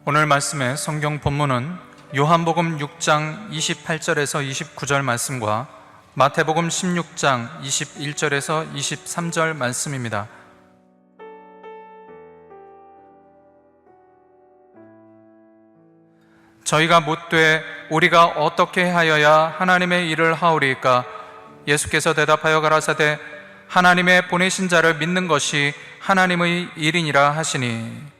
오늘 말씀의 성경 본문은 요한복음 6장 28절에서 29절 말씀과 마태복음 16장 21절에서 23절 말씀입니다. 저희가 묻되 우리가 어떻게 하여야 하나님의 일을 하오리이까? 예수께서 대답하여 가라사대 하나님의 보내신 자를 믿는 것이 하나님의 일이니라 하시니,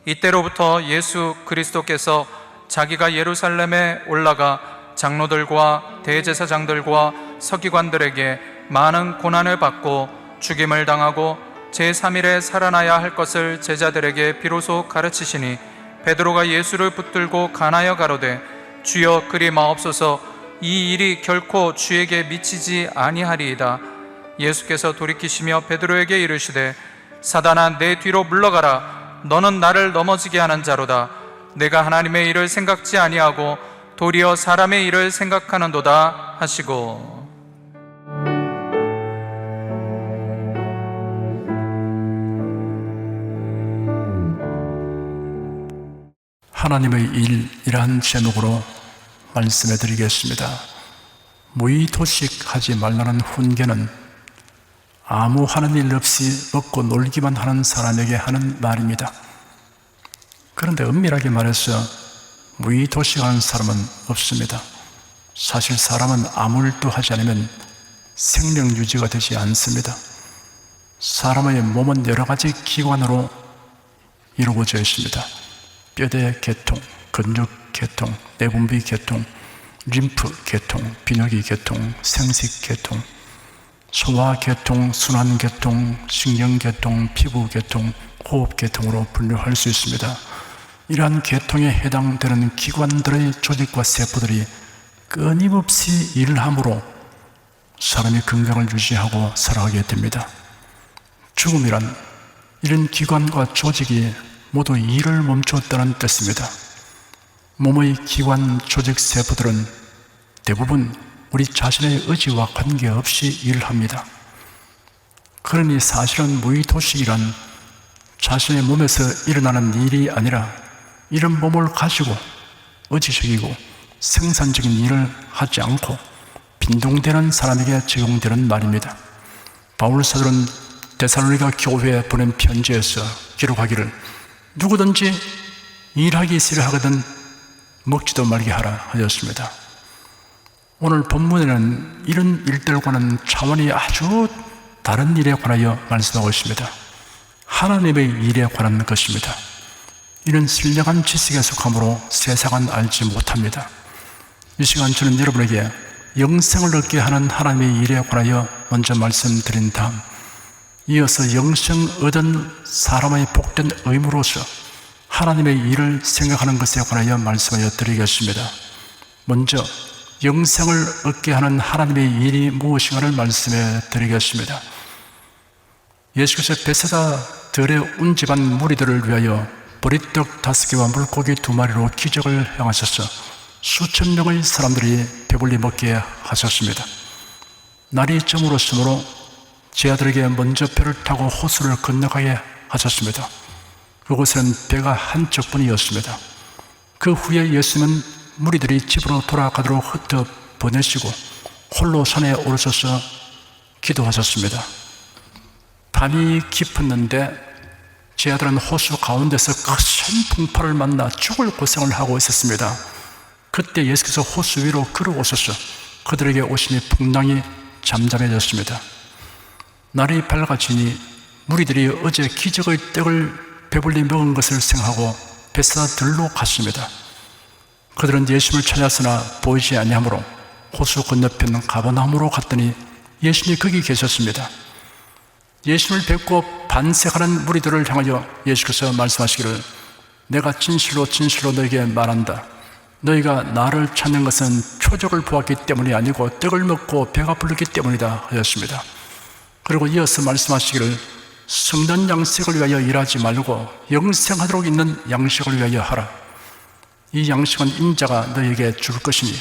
이때로부터 예수 그리스도께서 자기가 예루살렘에 올라가 장로들과 대제사장들과 서기관들에게 많은 고난을 받고 죽임을 당하고 제3일에 살아나야 할 것을 제자들에게 비로소 가르치시니, 베드로가 예수를 붙들고 간하여 가로되 주여 그리 마옵소서, 이 일이 결코 주에게 미치지 아니하리이다. 예수께서 돌이키시며 베드로에게 이르시되 사단아 내 뒤로 물러가라. 너는 나를 넘어지게 하는 자로다. 내가 하나님의 일을 생각지 아니하고 도리어 사람의 일을 생각하는도다 하시고. 하나님의 일이란 제목으로 말씀해 드리겠습니다. 무의도식하지 말라는 훈계는 아무 하는 일 없이 먹고 놀기만 하는 사람에게 하는 말입니다. 그런데 엄밀하게 말해서 무의도식하는 사람은 없습니다. 사실 사람은 아무 일도 하지 않으면 생명 유지가 되지 않습니다. 사람의 몸은 여러 가지 기관으로 이루어져 있습니다. 뼈대 계통, 근육 계통, 내분비 계통, 림프 계통, 비뇨기 계통, 생식 계통, 소화 계통, 순환 계통, 신경 계통, 피부 계통, 호흡 계통으로 분류할 수 있습니다. 이러한 계통에 해당되는 기관들의 조직과 세포들이 끊임없이 일을 함으로 사람이 건강을 유지하고 살아가게 됩니다. 죽음이란 이런 기관과 조직이 모두 일을 멈추었다는 뜻입니다. 몸의 기관, 조직, 세포들은 대부분 우리 자신의 의지와 관계없이 일을 합니다. 그러니 사실은 무의도식이란 자신의 몸에서 일어나는 일이 아니라 이런 몸을 가지고 의지적이고 생산적인 일을 하지 않고 빈둥대는 사람에게 적용되는 말입니다. 바울 사도는 데살로니가 교회에 보낸 편지에서 기록하기를 누구든지 일하기 싫어하거든 먹지도 말게 하라 하였습니다. 오늘 본문에는 이런 일들과는 차원이 아주 다른 일에 관하여 말씀하고 있습니다. 하나님의 일에 관한 것입니다. 이는 신령한 지식에 속하므로 세상은 알지 못합니다. 이 시간 저는 여러분에게 영생을 얻게 하는 하나님의 일에 관하여 먼저 말씀드린 다음, 이어서 영생 얻은 사람의 복된 의무로서 하나님의 일을 생각하는 것에 관하여 말씀하여 드리겠습니다. 먼저 영생을 얻게 하는 하나님의 일이 무엇인가를 말씀해 드리겠습니다. 예수께서 베세다 들에 온 집안 무리들을 위하여 보리떡 5개와 물고기 2마리로 기적을 행하셔서 수천 명의 사람들이 배불리 먹게 하셨습니다. 날이 저물었으므로 제 아들에게 먼저 배를 타고 호수를 건너가게 하셨습니다. 그곳에는 배가 한 척뿐이었습니다. 그 후에 예수님은 무리들이 집으로 돌아가도록 흩어 보내시고 홀로 산에 오르셔서 기도하셨습니다. 밤이 깊었는데 제 아들은 호수 가운데서 큰 풍파를 만나 죽을 고생을 하고 있었습니다. 그때 예수께서 호수 위로 걸어오셔서 그들에게 오시니 풍랑이 잠잠해졌습니다. 날이 밝아지니 무리들이 어제 기적의 떡을 배불리 먹은 것을 생각하고 베세다 들로 갔습니다. 그들은 예수님을 찾았으나 보이지 아니하므로 호수 건너편 가버나움으로 갔더니 예수님이 거기 계셨습니다. 예수님을 뵙고 반색하는 무리들을 향하여 예수께서 말씀하시기를 내가 진실로 진실로 너에게 말한다. 너희가 나를 찾는 것은 표적을 보았기 때문이 아니고 떡을 먹고 배가 부르기 때문이다 하였습니다. 그리고 이어서 말씀하시기를 성전 양식을 위하여 일하지 말고 영생하도록 있는 양식을 위하여 하라. 이 양식은 인자가 너에게 줄 것이니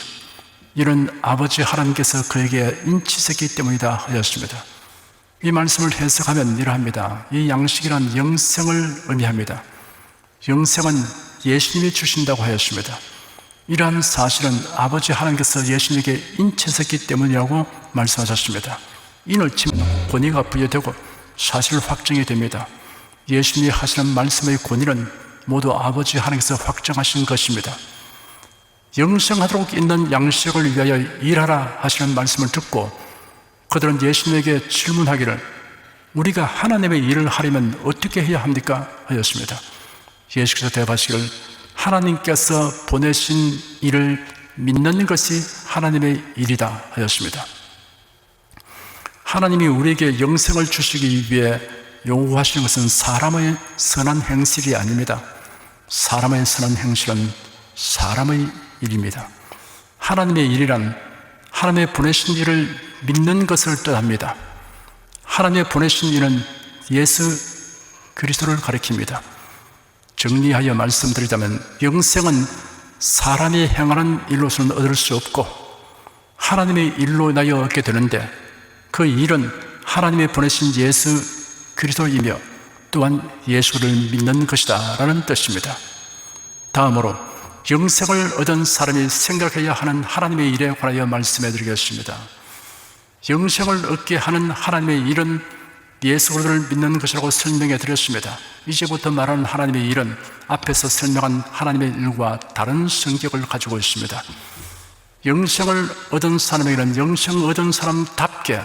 이는 아버지 하나님께서 그에게 인치셨기 때문이다 하였습니다. 이 말씀을 해석하면 이러합니다. 이 양식이란 영생을 의미합니다. 영생은 예수님이 주신다고 하였습니다. 이러한 사실은 아버지 하나님께서 예수님에게 인치셨기 때문이라고 말씀하셨습니다. 인을 치면 권위가 부여되고 사실 확정이 됩니다. 예수님이 하시는 말씀의 권위는 모두 아버지 하나님께서 확정하신 것입니다. 영생하도록 있는 양식을 위하여 일하라 하시는 말씀을 듣고 그들은 예수님에게 질문하기를 우리가 하나님의 일을 하려면 어떻게 해야 합니까? 하였습니다. 예수께서 대답하시기를 하나님께서 보내신 일을 믿는 것이 하나님의 일이다 하였습니다. 하나님이 우리에게 영생을 주시기 위해 요구하시는 것은 사람의 선한 행실이 아닙니다. 사람의 선한 행실은 사람의 일입니다. 하나님의 일이란 하나님의 보내신 일을 믿는 것을 뜻합니다. 하나님의 보내신 일은 예수 그리스도를 가리킵니다. 정리하여 말씀드리자면 영생은 사람이 행하는 일로서는 얻을 수 없고 하나님의 일로 인하여 얻게 되는데 그 일은 하나님의 보내신 예수 그리스도이며 또한 예수를 믿는 것이다 라는 뜻입니다. 다음으로 영생을 얻은 사람이 생각해야 하는 하나님의 일에 관하여 말씀해 드리겠습니다. 영생을 얻게 하는 하나님의 일은 예수 그리스도를 믿는 것이라고 설명해 드렸습니다. 이제부터 말하는 하나님의 일은 앞에서 설명한 하나님의 일과 다른 성격을 가지고 있습니다. 영생을 얻은 사람에게는 영생을 얻은 사람답게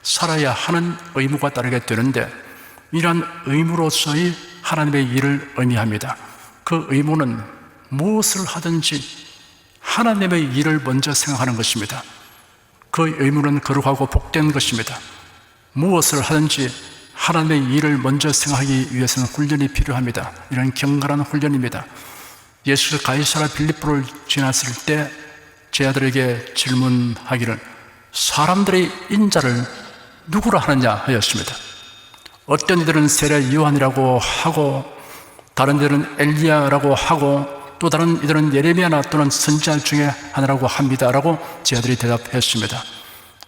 살아야 하는 의무가 따르게 되는데 이러한 의무로서의 하나님의 일을 의미합니다. 그 의무는 무엇을 하든지 하나님의 일을 먼저 생각하는 것입니다. 그 의무는 거룩하고 복된 것입니다. 무엇을 하든지 하나님의 일을 먼저 생각하기 위해서는 훈련이 필요합니다. 이런 경건한 훈련입니다. 예수께서 가이사랴 빌립보를 지났을 때 제자들에게 질문하기를 사람들의 인자를 누구라 하느냐 하였습니다. 어떤 이들은 세례 요한이라고 하고 다른 이들은 엘리야라고 하고 또 다른 이들은 예레미야나 또는 선지자 중에 하나라고 합니다 라고 제자들이 대답했습니다.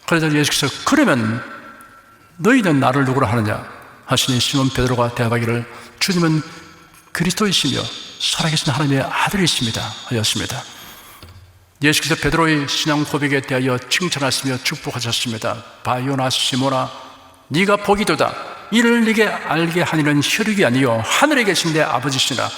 그래서 예수께서 그러면 너희는 나를 누구라 하느냐 하시니 시몬 베드로가 대답하기를 주님은 그리스도이시며 살아계신 하나님의 아들이십니다 하였습니다. 예수께서 베드로의 신앙 고백에 대하여 칭찬하시며 축복하셨습니다. 바요나 시몬아 네가 복이도다. 이를 네게 알게 하니는 혈육이 아니요 하늘에 계신 내 아버지시라.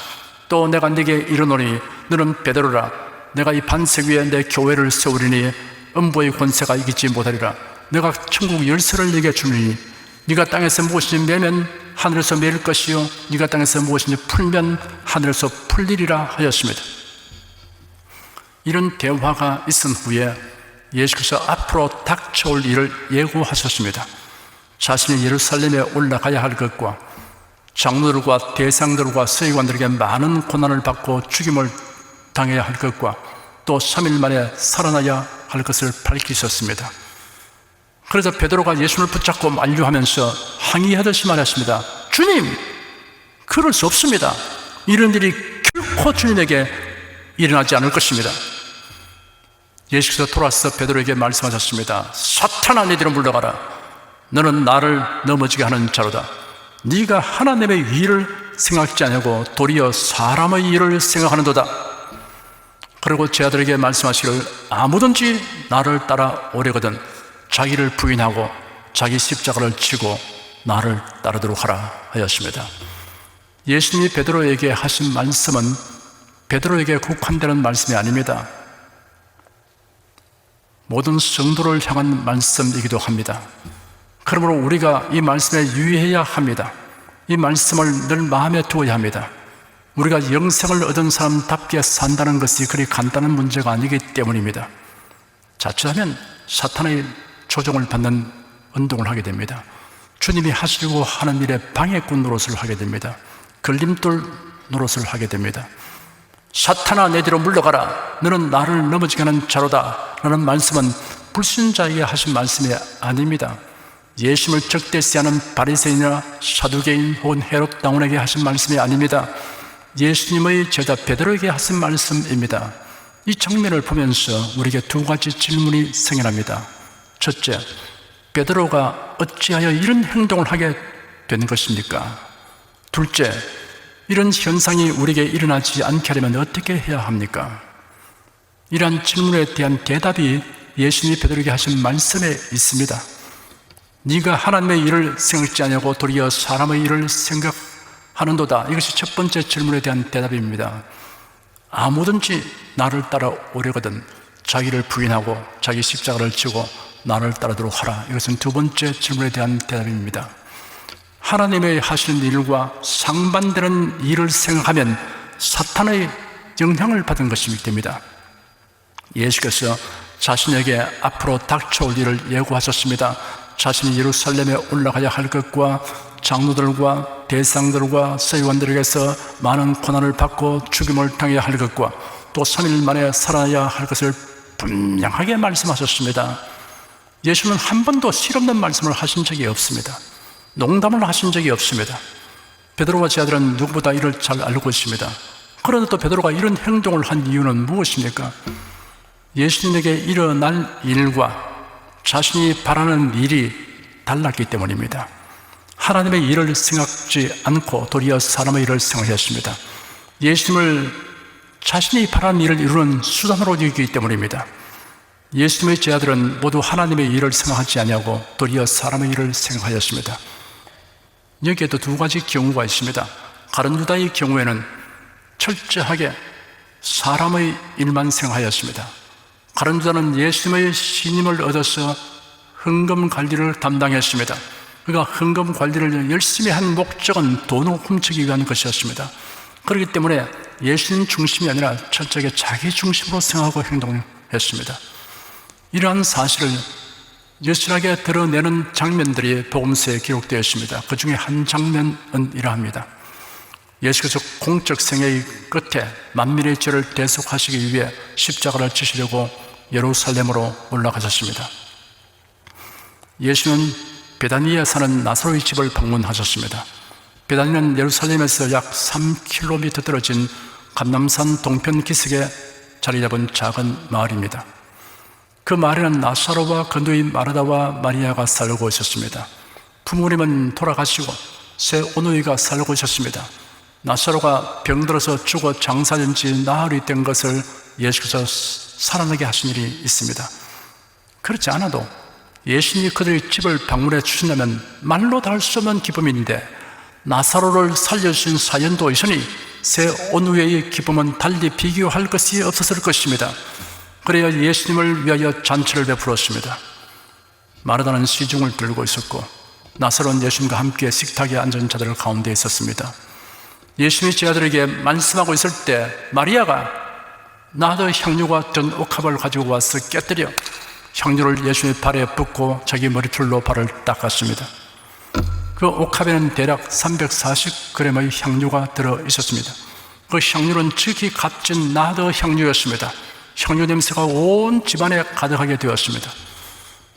또 내가 네게 이르노니 너는 베드로라. 내가 이 반석 위에 내 교회를 세우리니 음부의 권세가 이기지 못하리라. 내가 천국 열쇠를 네게 주리니 네가 땅에서 무엇이든지 매면 하늘에서 매일 것이요 네가 땅에서 무엇이든지 풀면 하늘에서 풀리리라 하였습니다. 이런 대화가 있은 후에 예수께서 앞으로 닥쳐올 일을 예고하셨습니다. 자신이 예루살렘에 올라가야 할 것과 장로들과 대상들과 서기관들에게 많은 고난을 받고 죽임을 당해야 할 것과 또 3일 만에 살아나야 할 것을 밝히셨습니다. 그래서 베드로가 예수를 붙잡고 만류하면서 항의하듯이 말했습니다. 주님, 그럴 수 없습니다. 이런 일이 결코 주님에게 일어나지 않을 것입니다. 예수께서 돌아서 베드로에게 말씀하셨습니다. 사탄아, 네 뒤로 물러가라. 너는 나를 넘어지게 하는 자로다. 네가 하나님의 일을 생각하지 않고 도리어 사람의 일을 생각하는도다. 그리고 제자들에게 말씀하시기를 아무든지 나를 따라 오려거든 자기를 부인하고 자기 십자가를 지고 나를 따르도록 하라 하였습니다. 예수님이 베드로에게 하신 말씀은 베드로에게 국한되는 말씀이 아닙니다. 모든 성도를 향한 말씀이기도 합니다. 그러므로 우리가 이 말씀에 유의해야 합니다. 이 말씀을 늘 마음에 두어야 합니다. 우리가 영생을 얻은 사람답게 산다는 것이 그리 간단한 문제가 아니기 때문입니다. 자칫하면 사탄의 조종을 받는 운동을 하게 됩니다. 주님이 하시려고 하는 일에 방해꾼 노릇을 하게 됩니다. 걸림돌 노릇을 하게 됩니다. 사탄아, 내 뒤로 물러가라. 너는 나를 넘어지게 하는 자로다 라는 말씀은 불신자에게 하신 말씀이 아닙니다. 예수님을 적대시하는 바리새인이나 사두개인 혹은 헤롯 당원에게 하신 말씀이 아닙니다. 예수님의 제자 베드로에게 하신 말씀입니다. 이 장면을 보면서 우리에게 두 가지 질문이 생겨납니다. 첫째, 베드로가 어찌하여 이런 행동을 하게 된 것입니까? 둘째, 이런 현상이 우리에게 일어나지 않게 하려면 어떻게 해야 합니까? 이러한 질문에 대한 대답이 예수님이 베드로에게 하신 말씀에 있습니다. 네가 하나님의 일을 생각지 아니하고 도리어 사람의 일을 생각하는도다. 이것이 첫 번째 질문에 대한 대답입니다. 아무든지 나를 따라오려거든 자기를 부인하고 자기 십자가를 지고 나를 따르도록 하라. 이것은 두 번째 질문에 대한 대답입니다. 하나님의 하시는 일과 상반되는 일을 생각하면 사탄의 영향을 받은 것이 됩니다. 예수께서 자신에게 앞으로 닥쳐올 일을 예고하셨습니다. 자신이 예루살렘에 올라가야 할 것과 장로들과 대상들과 서기관들에게서 많은 고난을 받고 죽임을 당해야 할 것과 또 3일 만에 살아야 할 것을 분명하게 말씀하셨습니다. 예수는 한 번도 실없는 말씀을 하신 적이 없습니다. 농담을 하신 적이 없습니다. 베드로와 제자들은 누구보다 이를 잘 알고 있습니다. 그런데 또 베드로가 이런 행동을 한 이유는 무엇입니까? 예수님에게 일어날 일과 자신이 바라는 일이 달랐기 때문입니다. 하나님의 일을 생각지 않고 도리어 사람의 일을 생각했습니다. 예수님을 자신이 바라는 일을 이루는 수단으로 여기기 때문입니다. 예수님의 제자들은 모두 하나님의 일을 생각하지 아니하고 도리어 사람의 일을 생각하였습니다. 여기에도 두 가지 경우가 있습니다. 가룟 유다의 경우에는 철저하게 사람의 일만 생각하였습니다. 가룟 유다는 예수님의 신임을 얻어서 헌금 관리를 담당했습니다. 그가 헌금 관리를 열심히 한 목적은 돈을 훔치기 위한 것이었습니다. 그렇기 때문에 예수님 중심이 아니라 철저하게 자기 중심으로 생각하고 행동했습니다. 이러한 사실을 여실하게 드러내는 장면들이 복음서에 기록되어 있습니다. 그 중에 한 장면은 이러합니다. 예수께서 공적 생애의 끝에 만민의 죄를 대속하시기 위해 십자가를 지시려고 예루살렘으로 올라가셨습니다. 예수는 베다니에 사는 나사로의 집을 방문하셨습니다. 베다니는 예루살렘에서 약 3km 떨어진 감람산 동편 기슭에 자리 잡은 작은 마을입니다. 그 마을에는 나사로와 그 누이 마르다와 마리아가 살고 있었습니다. 부모님은 돌아가시고 새 오누이가 살고 있었습니다. 나사로가 병들어서 죽어 장사된 지 나흘이 된 것을 예수께서 살아나게 하신 일이 있습니다. 그렇지 않아도 예수님이 그들의 집을 방문해 주신다면 말로 다 할 수 없는 기쁨인데 나사로를 살려주신 사연도 있으니 새 오누이의 기쁨은 달리 비교할 것이 없었을 것입니다. 그래야 예수님을 위하여 잔치를 베풀었습니다. 마르다는 시중을 들고 있었고 나사로는 예수님과 함께 식탁에 앉은 자들 가운데 있었습니다. 예수님이 제자들에게 말씀하고 있을 때 마리아가 나드 향유가 든 옥합을 가지고 와서 깨뜨려 향유를 예수님의 발에 붓고 자기 머리털로 발을 닦았습니다. 그 옥합에는 대략 340g의 향유가 들어 있었습니다. 그 향유는 지극히 값진 나드 향유였습니다. 향유 냄새가 온 집안에 가득하게 되었습니다.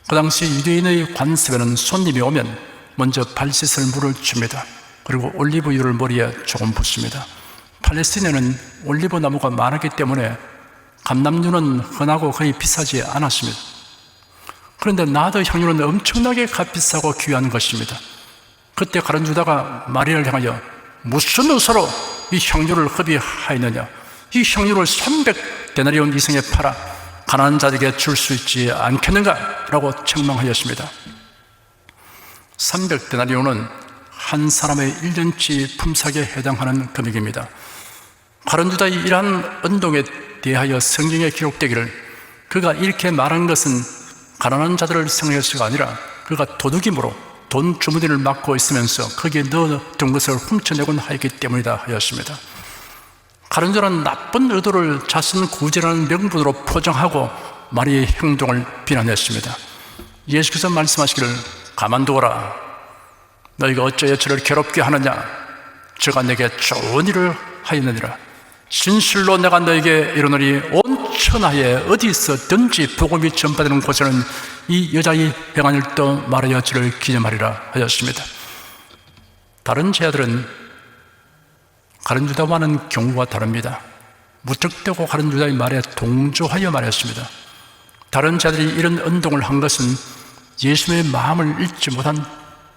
그 당시 유대인의 관습에는 손님이 오면 먼저 발 씻을 물을 줍니다. 그리고 올리브유를 머리에 조금 붓습니다. 팔레스티나는 올리브 나무가 많았기 때문에 감람유는 흔하고 거의 비싸지 않았습니다. 그런데 나드 향유는 엄청나게 값비싸고 귀한 것입니다. 그때 가룟 유다가 마리아를 향하여 무슨 의사로 이 향유를 허비하였느냐? 이 향유를 300데나리온 이상에 팔아 가난한 자에게 줄 수 있지 않겠는가? 라고 책망하였습니다. 300데나리온은 한 사람의 1년치 품삯에 해당하는 금액입니다. 가룟 유다의 이러한 운동에 대하여 성경에 기록되기를 그가 이렇게 말한 것은 가난한 자들을 생각해서가 아니라 그가 도둑임으로 돈 주머니를 막고 있으면서 거기에 넣어둔 것을 훔쳐내곤 하였기 때문이다 하였습니다. 가룟 유다는 나쁜 의도를 자신 구제라는 명분으로 포장하고 마리아의 행동을 비난했습니다. 예수께서 말씀하시기를 가만두어라. 너희가 어찌하여 저를 괴롭게 하느냐? 저가 내게 좋은 일을 하였느니라. 진실로 내가 너에게 이르노니 온 천하에 어디서든지 복음이 전파되는 곳에는 이 여자의 행한 일도 말하여 저를 기념하리라 하였습니다. 다른 제자들은 가룟 유다와는 경우가 다릅니다. 무턱대고 가룟 유다의 말에 동조하여 말했습니다. 다른 자들이 이런 운동을 한 것은 예수님의 마음을 읽지 못한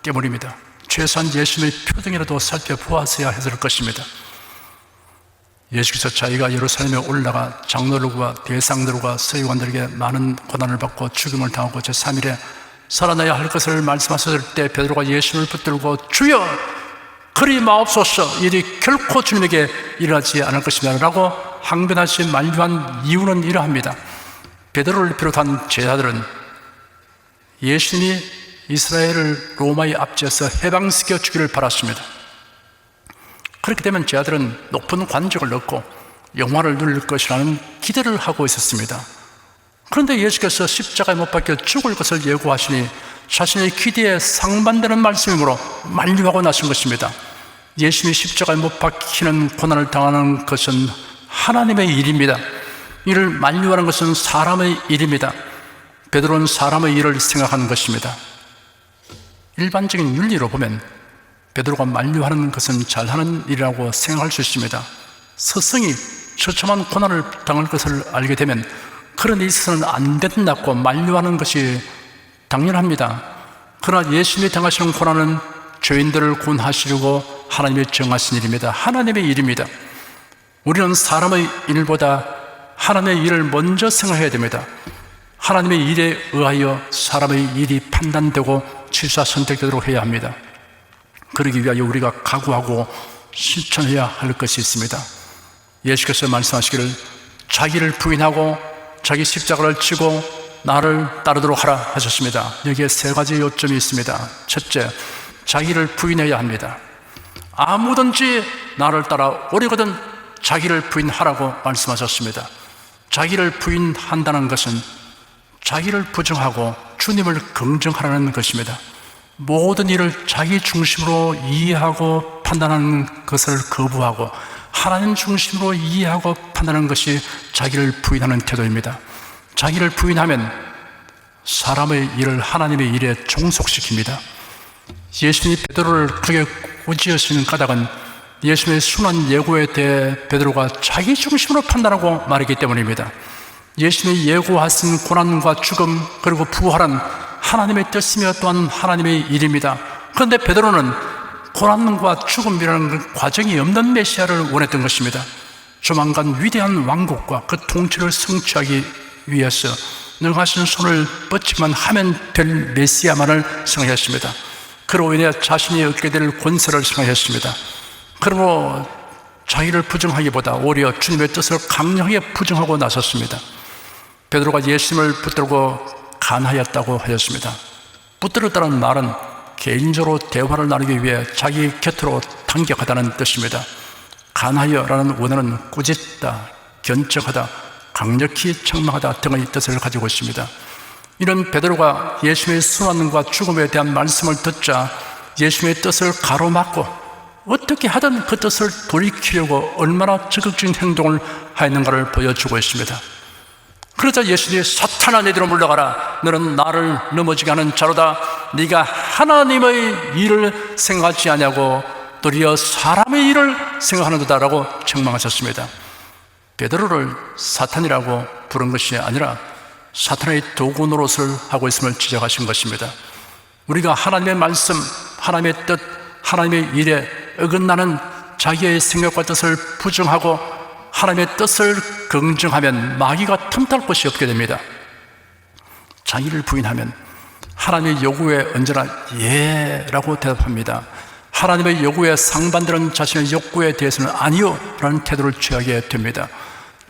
때문입니다. 최소한 예수님의 표정이라도 살펴보았어야 했을 것입니다. 예수께서 자기가 예루살렘에 올라가 장로들과 대상들과 서기관들에게 많은 고난을 받고 죽임을 당하고 제3일에 살아나야 할 것을 말씀하셨을 때 베드로가 예수를 붙들고 주여 그리 마옵소서, 일이 결코 주님에게 일어나지 않을 것입니다 라고 항변하시 만류한 이유는 이러합니다. 베드로를 비롯한 제자들은 예수님이 이스라엘을 로마의 압제에서 해방시켜 주기를 바랐습니다. 그렇게 되면 제자들은 높은 관직을 얻고 영화를 누릴 것이라는 기대를 하고 있었습니다. 그런데 예수께서 십자가에 못 박혀 죽을 것을 예고하시니 자신의 기대에 상반되는 말씀이므로 만류하고 나신 것입니다. 예수님이 십자가에 못 박히는 고난을 당하는 것은 하나님의 일입니다. 이를 만류하는 것은 사람의 일입니다. 베드로는 사람의 일을 생각하는 것입니다. 일반적인 윤리로 보면 베드로가 만류하는 것은 잘하는 일이라고 생각할 수 있습니다. 스승이 처참한 고난을 당할 것을 알게 되면 그런 일에 있어서는 안 된다고 만류하는 것이 당연합니다. 그러나 예수님이 당하시는 고난은 죄인들을 구원하시려고 하나님이 정하신 일입니다. 하나님의 일입니다. 우리는 사람의 일보다 하나님의 일을 먼저 생각해야 됩니다. 하나님의 일에 의하여 사람의 일이 판단되고 취사 선택되도록 해야 합니다. 그러기 위하여 우리가 각오하고 실천해야 할 것이 있습니다. 예수께서 말씀하시기를 자기를 부인하고 자기 십자가를 지고 나를 따르도록 하라 하셨습니다. 여기에 세 가지 요점이 있습니다. 첫째, 자기를 부인해야 합니다. 아무든지 나를 따라 오려거든 자기를 부인하라고 말씀하셨습니다. 자기를 부인한다는 것은 자기를 부정하고 주님을 긍정하라는 것입니다. 모든 일을 자기 중심으로 이해하고 판단하는 것을 거부하고 하나님 중심으로 이해하고 판단하는 것이 자기를 부인하는 태도입니다. 자기를 부인하면 사람의 일을 하나님의 일에 종속시킵니다. 예수님이 베드로를 크게 꾸짖으시는 까닭은 예수님의 순한 예고에 대해 베드로가 자기 중심으로 판단하고 말했기 때문입니다. 예수님이 예고하신 고난과 죽음 그리고 부활은 하나님의 뜻이며 또한 하나님의 일입니다. 그런데 베드로는 고난과 죽음이라는 과정이 없는 메시아를 원했던 것입니다. 조만간 위대한 왕국과 그 통치를 성취하기 위해서 능하신 손을 뻗치기만 하면 될 메시아만을 생각했습니다. 그로 인해 자신이 얻게 될 권세를 생각했습니다. 그러므로 자기를 부정하기보다 오히려 주님의 뜻을 강력하게 부정하고 나섰습니다. 베드로가 예수님을 붙들고 간하였다고 하였습니다. 붙들었다는 말은 개인적으로 대화를 나누기 위해 자기 곁으로 당겨가다는 뜻입니다. 간하여라는 원어는 꾸짖다, 견적하다, 강력히 책망하다 등의 뜻을 가지고 있습니다. 이런 베드로가 예수님의 순환과 죽음에 대한 말씀을 듣자 예수님의 뜻을 가로막고 어떻게 하든 그 뜻을 돌이키려고 얼마나 적극적인 행동을 하였는가를 보여주고 있습니다. 그러자 예수님이 사탄아 내게로 물러가라. 너는 나를 넘어지게 하는 자로다. 네가 하나님의 일을 생각하지 아니하고 도리어 사람의 일을 생각하는도다 라고 책망하셨습니다. 베드로를 사탄이라고 부른 것이 아니라 사탄의 도구 노릇을 하고 있음을 지적하신 것입니다. 우리가 하나님의 말씀, 하나님의 뜻, 하나님의 일에 어긋나는 자기의 생각과 뜻을 부정하고 하나님의 뜻을 긍정하면 마귀가 틈탈 곳이 없게 됩니다. 자기를 부인하면 하나님의 요구에 언제나 예라고 대답합니다. 하나님의 요구에 상반되는 자신의 욕구에 대해서는 아니요 라는 태도를 취하게 됩니다.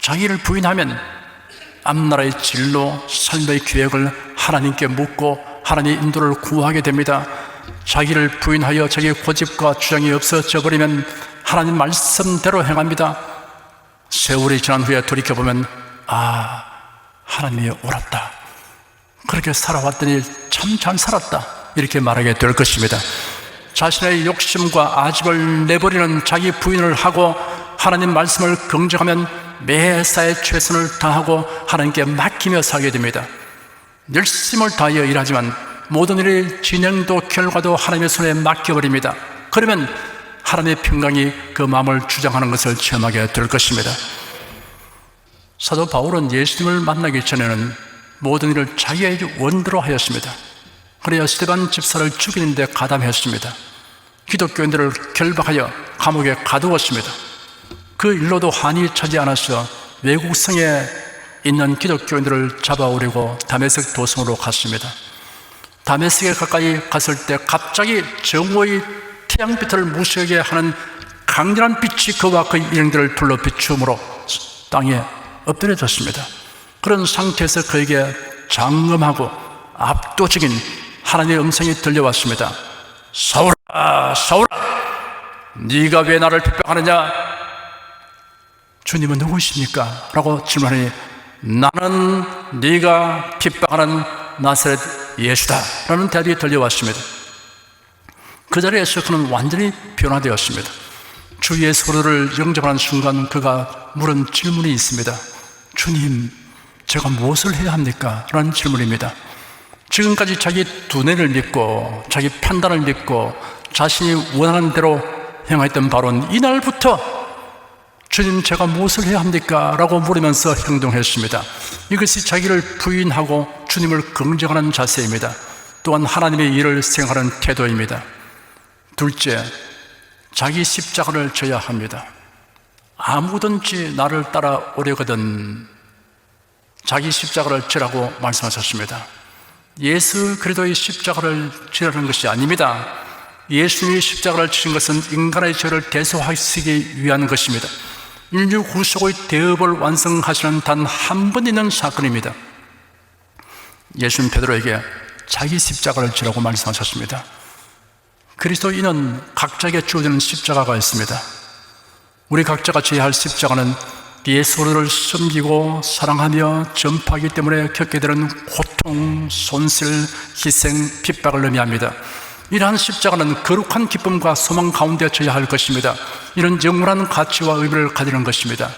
자기를 부인하면 앞나라의 진로, 삶의 계획을 하나님께 묻고 하나님의 인도를 구하게 됩니다. 자기를 부인하여 자기의 고집과 주장이 없어져 버리면 하나님 말씀대로 행합니다. 세월이 지난 후에 돌이켜보면 하나님이 옳았다, 그렇게 살아왔더니 참 잘 살았다 이렇게 말하게 될 것입니다. 자신의 욕심과 아집을 내버리는 자기 부인을 하고 하나님 말씀을 긍정하면 매사에 최선을 다하고 하나님께 맡기며 살게 됩니다. 열심을 다하여 일하지만 모든 일의 진행도 결과도 하나님의 손에 맡겨버립니다. 그러면 하나님의 평강이 그 마음을 주장하는 것을 체험하게 될 것입니다. 사도 바울은 예수님을 만나기 전에는 모든 일을 자기의 원대로 하였습니다. 그래야 스데반 집사를 죽이는데 가담했습니다. 기독교인들을 결박하여 감옥에 가두었습니다. 그 일로도 한이 차지 않아서 외국 성에 있는 기독교인들을 잡아오려고 다메섹 도성으로 갔습니다. 다메섹에 가까이 갔을 때 갑자기 정오의 태양빛을 무시하게 하는 강렬한 빛이 그와 그의 일행들을 둘러 비추므로 땅에 엎드려졌습니다. 그런 상태에서 그에게 장엄하고 압도적인 하나님의 음성이 들려왔습니다. 사울아, 사울아, 네가 왜 나를 핍박하느냐? 주님은 누구십니까? 라고 질문하니 나는 네가 핍박하는 나사렛 예수다 라는 대답이 들려왔습니다. 그 자리에서 그는 완전히 변화되었습니다. 주 예수 그리스도를 영접하는 순간 그가 물은 질문이 있습니다. 주님, 제가 무엇을 해야 합니까? 라는 질문입니다. 지금까지 자기 두뇌를 믿고 자기 판단을 믿고 자신이 원하는 대로 행했던 바로는 이날부터 주님, 제가 무엇을 해야 합니까? 라고 물으면서 행동했습니다. 이것이 자기를 부인하고 주님을 긍정하는 자세입니다. 또한 하나님의 일을 생각하는 태도입니다. 둘째, 자기 십자가를 져야 합니다. 아무든지 나를 따라오려거든 자기 십자가를 지라고 말씀하셨습니다. 예수 그리스도의 십자가를 지라는 것이 아닙니다. 예수님이 십자가를 지신 것은 인간의 죄를 대속하시기 위한 것입니다. 인류 구속의 대업을 완성하시는 단 한 번 있는 사건입니다. 예수님 베드로에게 자기 십자가를 지라고 말씀하셨습니다. 그리스도인은 각자에게 주어지는 십자가가 있습니다. 우리 각자가 져야 할 십자가는 예수를 섬기고 사랑하며 전파하기 때문에 겪게 되는 고통, 손실, 희생, 핍박을 의미합니다. 이러한 십자가는 거룩한 기쁨과 소망 가운데 져야 할 것입니다. 이런 영원한 가치와 의미를 가지는 것입니다.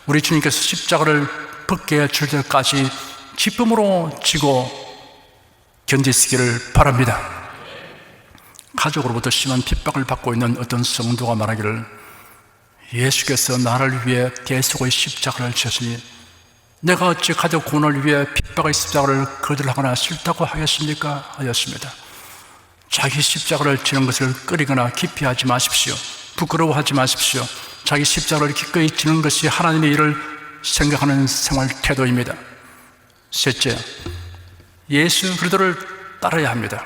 우리 주님께서 십자가를 벗게 줄 때까지 기쁨으로 지고 견디시기를 바랍니다. 가족으로부터 심한 핍박을 받고 있는 어떤 성도가 말하기를 예수께서 나를 위해 대속의 십자가를 지셨으니 내가 어찌 가족 구원을 위해 핍박의 십자가를 거절하거나 싫다고 하겠습니까? 하였습니다. 자기 십자가를 지는 것을 꺼리거나 기피하지 마십시오. 부끄러워하지 마십시오. 자기 십자가를 기꺼이 지는 것이 하나님의 일을 생각하는 생활 태도입니다. 셋째, 예수 그리스도를 따라야 합니다.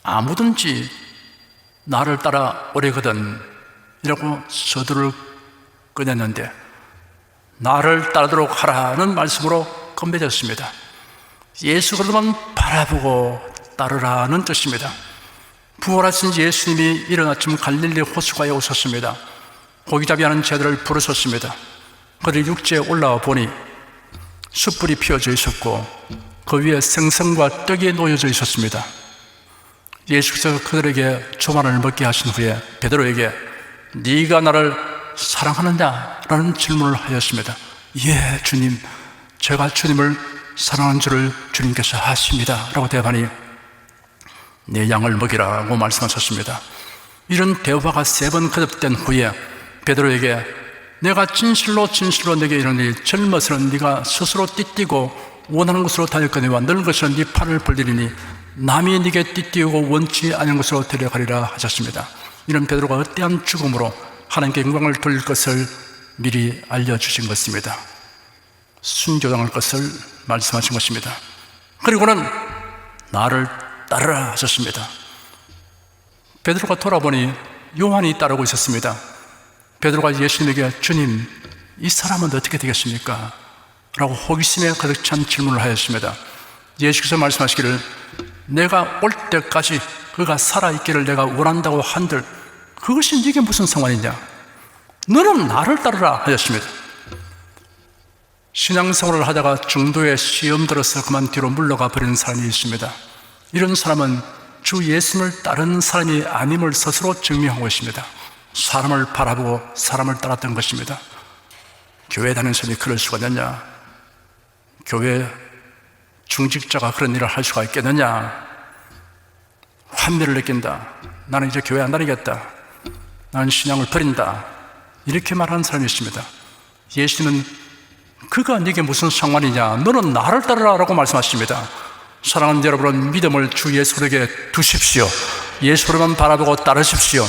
아무든지 나를 따라 오려거든 이라고 서두를 꺼냈는데 나를 따르도록 하라는 말씀으로 건배졌습니다. 예수 그리스도만 바라보고 따르라는 뜻입니다. 부활하신 예수님이 이른 아침 갈릴리 호수가에 오셨습니다. 고기잡이하는 제자들을 부르셨습니다. 그들이 육지에 올라와 보니 숯불이 피어져 있었고 그 위에 생선과 떡이 놓여져 있었습니다. 예수께서 그들에게 조만을 먹게 하신 후에 베드로에게 네가 나를 사랑하느냐? 라는 질문을 하였습니다. 예, 주님, 제가 주님을 사랑하는 줄을 주님께서 아십니다 라고 대답하니 내 양을 먹이라고 말씀하셨습니다. 이런 대화가 3번 거듭된 후에 베드로에게 내가 진실로 진실로 내게 이르노니 젊어서는 네가 스스로 띠띠고 원하는 곳으로 다녔거니와 늙어서는 네 팔을 벌리리니 남이 네게 띠띠우고 원치 않은 곳으로 데려가리라 하셨습니다. 이런 베드로가 헛되한 죽음으로 하나님께 영광을 돌릴 것을 미리 알려주신 것입니다. 순교당할 것을 말씀하신 것입니다. 그리고는 나를 따르라 하셨습니다. 베드로가 돌아보니 요한이 따르고 있었습니다. 베드로가 예수님에게 주님, 이 사람은 어떻게 되겠습니까? 라고 호기심에 가득 찬 질문을 하였습니다. 예수께서 말씀하시기를 내가 올 때까지 그가 살아있기를 내가 원한다고 한들 그것이 네게 무슨 상관이냐? 너는 나를 따르라 하였습니다. 신앙생활을 하다가 중도에 시험 들어서 그만 뒤로 물러가 버리는 사람이 있습니다. 이런 사람은 주 예수님을 따르는 사람이 아님을 스스로 증명하고 있습니다. 사람을 바라보고 사람을 따랐던 것입니다. 교회 다니는 사람이 그럴 수가 있느냐? 교회 중직자가 그런 일을 할 수가 있겠느냐? 환멸을 느낀다. 나는 이제 교회 안 다니겠다. 나는 신앙을 버린다. 이렇게 말하는 사람이 있습니다. 예수님은 그가 네게 무슨 상관이냐? 너는 나를 따르라 라고 말씀하십니다. 사랑하는 여러분은 믿음을 주 예수에게 두십시오. 예수로만 바라보고 따르십시오.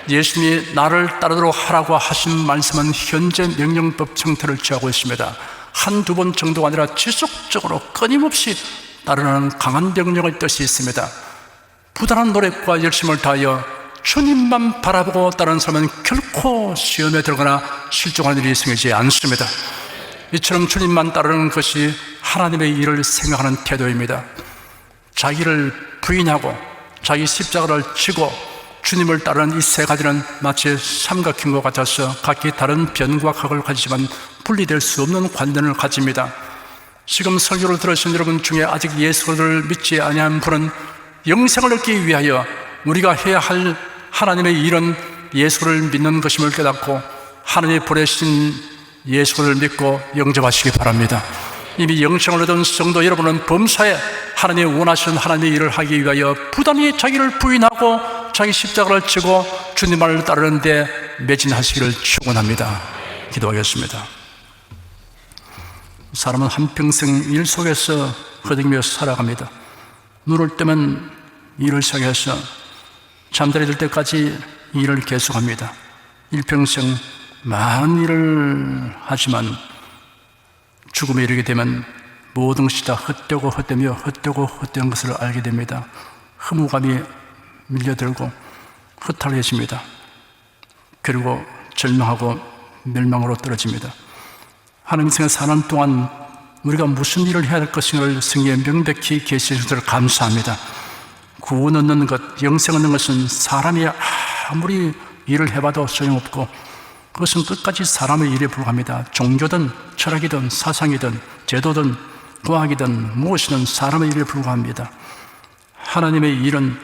예수님이 나를 따르도록 하라고 하신 말씀은 현재 명령법 형태를 취하고 있습니다. 한두 번 정도가 아니라 지속적으로 끊임없이 따르는 강한 명령의 뜻이 있습니다. 부단한 노력과 열심을 다하여 주님만 바라보고 따르는 사람은 결코 시험에 들어가나 실족하는 일이 생기지 않습니다. 이처럼 주님만 따르는 것이 하나님의 일을 생각하는 태도입니다. 자기를 부인하고 자기 십자가를 지고 주님을 따르는 이 세 가지는 마치 삼각형과 같아서 각기 다른 변과 각을 가지지만 분리될 수 없는 관련을 가집니다. 지금 설교를 들으신 여러분 중에 아직 예수를 믿지 아니한 분은 영생을 얻기 위하여 우리가 해야 할 하나님의 일은 예수를 믿는 것임을 깨닫고 하나님이 보내신 예수를 믿고 영접하시기 바랍니다. 이미 영생을 얻은 성도 여러분은 범사에 하나님이 원하시는 하나님의 일을 하기 위하여 부단히 자기를 부인하고 자기 십자가를 지고 주님만을 따르는 데 매진하시기를 축원합니다. 기도하겠습니다. 사람은 한평생 일 속에서 허둥이며 살아갑니다. 눈을 뜨면 일을 시작해서 잠자리 들 때까지 일을 계속합니다. 일평생 많은 일을 하지만 죽음에 이르게 되면 모든 것이 다 헛되고 헛되며 헛되고 헛된 것을 알게 됩니다. 허무감이 밀려들고 허탈해집니다. 그리고 절망하고 멸망으로 떨어집니다. 하나님 생에 사는 동안 우리가 무슨 일을 해야 할 것인가를 성경에 명백히 계시해 주셔서 감사합니다. 구원 얻는 것, 영생 얻는 것은 사람이 아무리 일을 해봐도 소용없고 그것은 끝까지 사람의 일에 불과합니다. 종교든 철학이든 사상이든 제도든 과학이든 무엇이든 사람의 일에 불과합니다. 하나님의 일은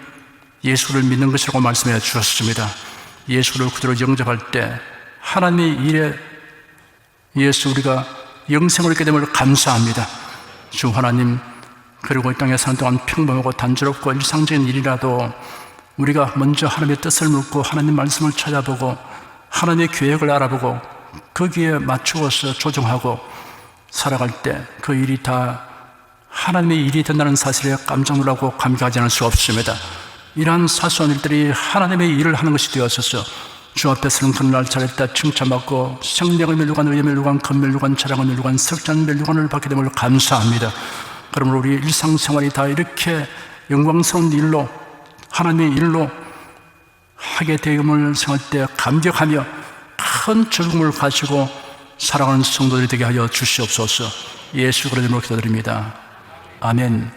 예수를 믿는 것이라고 말씀해 주셨습니다. 예수를 그대로 영접할 때 하나님의 일에 의해서 우리가 영생을 얻게 됨을 감사합니다. 주 하나님, 그리고 이 땅에 사는 동안 평범하고 단조롭고 일상적인 일이라도 우리가 먼저 하나님의 뜻을 묻고 하나님 말씀을 찾아보고 하나님의 계획을 알아보고 거기에 맞추어서 조정하고 살아갈 때 그 일이 다 하나님의 일이 된다는 사실에 깜짝 놀라고 감격하지 않을 수 없습니다. 이러한 사소한 일들이 하나님의 일을 하는 것이 되었어서 주 앞에서는 그날 잘했다 칭찬받고 생명의 멸류관, 의의 멸류관, 금멸류관, 자랑의 멸류관, 석잔 멸류관을 받게 됨을 감사합니다. 그러므로 우리 일상생활이 다 이렇게 영광스러운 일로 하나님의 일로 하게 되음을 생각할 때 감격하며 큰 즐거움을 가지고 살아가는 성도들이 되게 하여 주시옵소서. 예수 그리스도로 기도드립니다. 아멘.